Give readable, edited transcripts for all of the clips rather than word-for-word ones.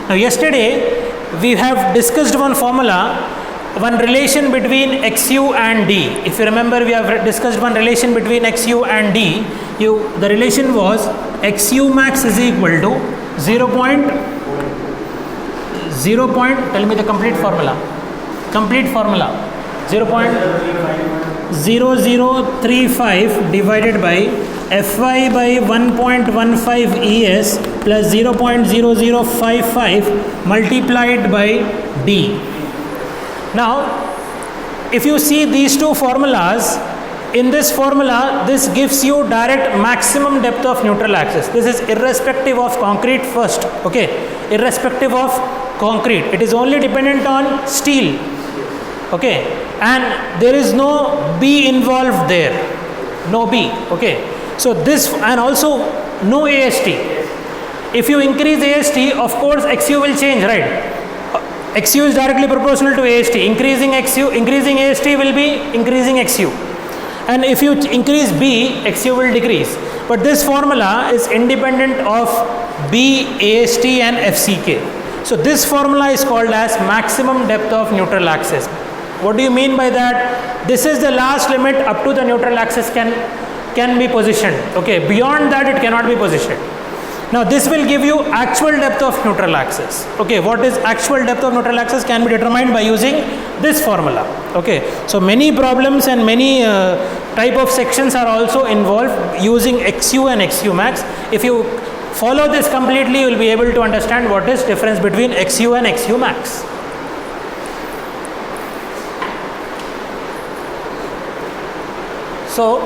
Now yesterday we have discussed one formula, one relation between XU and D. If you remember, we have discussed one relation between XU and D. The relation was XU max is equal to 0. Tell me the complete formula. 0.0035 divided by Fy by 1.15 ES plus 0.0055 multiplied by D. Now, if you see these two formulas, in this formula, this gives you direct maximum depth of neutral axis. This is irrespective of concrete first, okay? Irrespective of concrete. It is only dependent on steel, okay? And there is no B involved there, no B, okay? So this, and also no AST. If you increase AST, of course XU will change, right? XU is directly proportional to AST. Increasing AST will be increasing XU. And if you increase B, XU will decrease. But this formula is independent of B, AST and FCK. So this formula is called as maximum depth of neutral axis. What do you mean by that? This is the last limit up to the neutral axis can be positioned. Okay, beyond that it cannot be positioned. Now this will give you actual depth of neutral axis. Okay, what is actual depth of neutral axis can be determined by using this formula. Okay, so many problems and many type of sections are also involved using XU and XU max. If you follow this completely, you will be able to understand what is difference between XU and XU max. So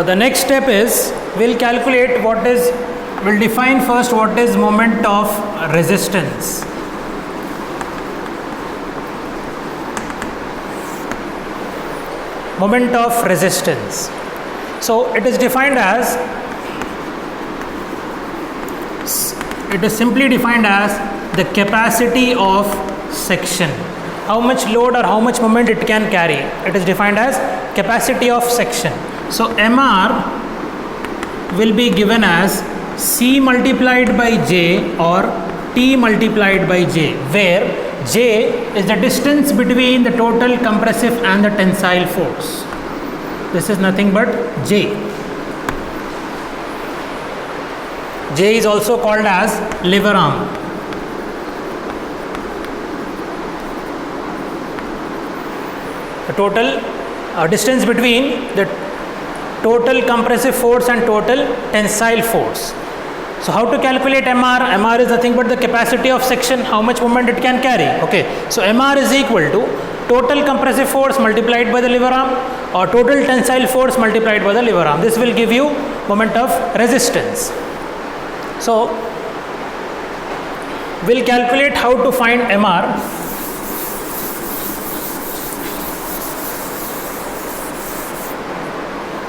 the next step is we'll calculate we'll define first what is moment of resistance. Moment of resistance. So it is defined as, it is simply defined as the capacity of section. How much load or how much moment it can carry. It is defined as capacity of section. So MR will be given as C multiplied by J or T multiplied by J, where J is the distance between the total compressive and the tensile force. This is nothing but J. J is also called as lever arm. The total distance between the total compressive force and total tensile force. So how to calculate MR? MR is nothing but the capacity of section, how much moment it can carry. Okay, so MR is equal to total compressive force multiplied by the lever arm or total tensile force multiplied by the lever arm. This will give you moment of resistance. So we'll calculate how to find MR.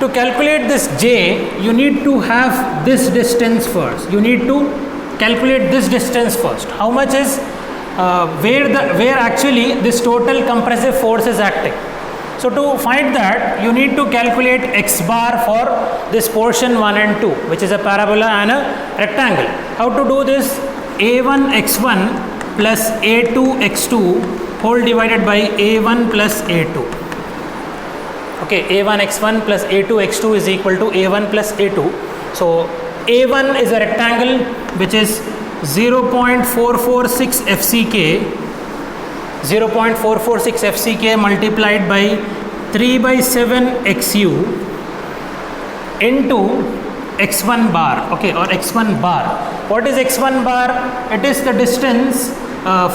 To calculate this J, you need to have this distance first. You need to calculate this distance first. How much is where actually this total compressive force is acting. So to find that, you need to calculate x bar for this portion 1 and 2, which is a parabola and a rectangle. How to do this? A1 x1 plus A2 x2 whole divided by A1 plus A2. Okay, A1 x1 plus A2 x2 is equal to A1 plus A2. So A1 is a rectangle which is 0.446 FCK, 0.446 FCK multiplied by 3 by 7 XU into x1 bar, okay, or x1 bar. What is x1 bar? It is the distance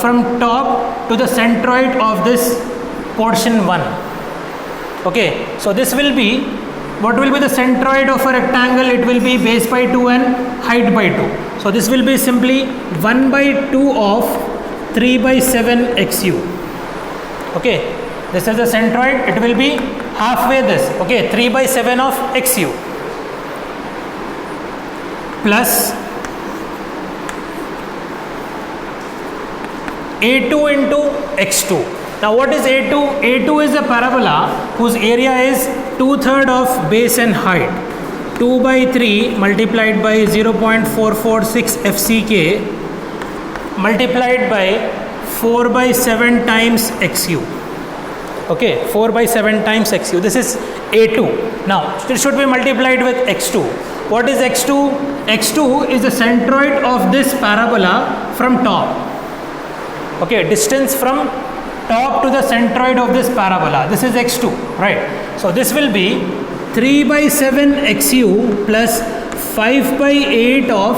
from top to the centroid of this portion 1. Okay, so this will be, what will be the centroid of a rectangle? It will be base by 2 and height by 2. So this will be simply 1 by 2 of 3 by 7 XU. Okay, this is the centroid. It will be halfway this. Okay, 3 by 7 of XU plus A2 into x2. Now what is A2? A2 is a parabola whose area is 2/3 of base and height. 2 by 3 multiplied by 0.446 FCK multiplied by 4 by 7 times XU. Okay, 4 by 7 times XU. This is A2. Now, it should be multiplied with X2. What is X2? X2 is the centroid of this parabola from top. Okay, distance from top to the centroid of this parabola. This is X2, right? So, this will be 3 by 7 XU plus 5 by 8 of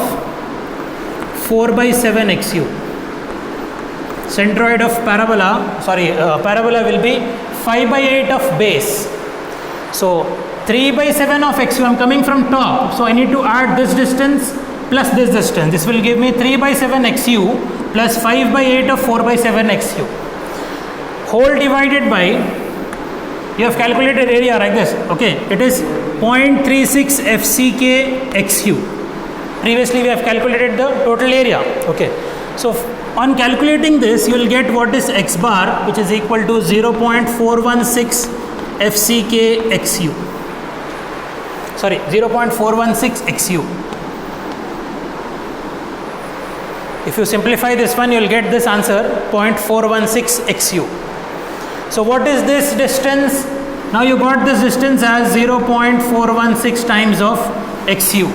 4 by 7 XU. Centroid of parabola, parabola will be 5 by 8 of base. So 3 by 7 of XU, I am coming from top, so I need to add this distance plus this distance. This will give me 3 by 7 XU plus 5 by 8 of 4 by 7 XU. Whole divided by, you have calculated area like this, okay, it is 0.36 FCK XU. Previously we have calculated the total area, okay. So on calculating this, you will get what is X bar, which is equal to 0.416 FCK XU. Sorry, 0.416 XU. If you simplify this one, you will get this answer 0.416 XU. So what is this distance? Now you got this distance as 0.416 times of XU.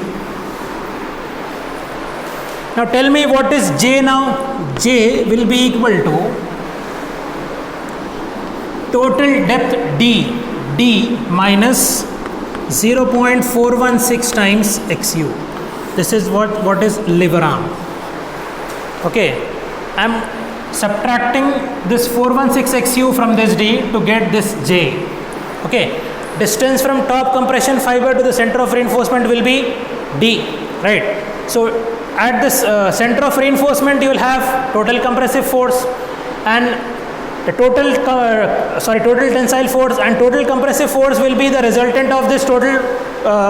Now tell me what is J now? J will be equal to total depth D minus 0.416 times XU. This is what is lever arm. Okay, I am subtracting this 416 XU from this D to get this J. Okay, distance from top compression fiber to the center of reinforcement will be D, right? So at this center of reinforcement, you will have total compressive force and the total tensile force and total compressive force will be the resultant of this total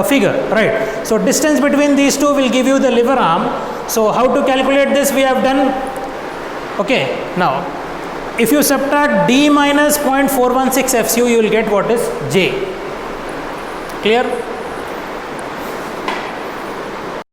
figure, right? So distance between these two will give you the lever arm. So how to calculate this we have done. Okay, now if you subtract D minus 0.416 FCU, you will get what is J. Clear?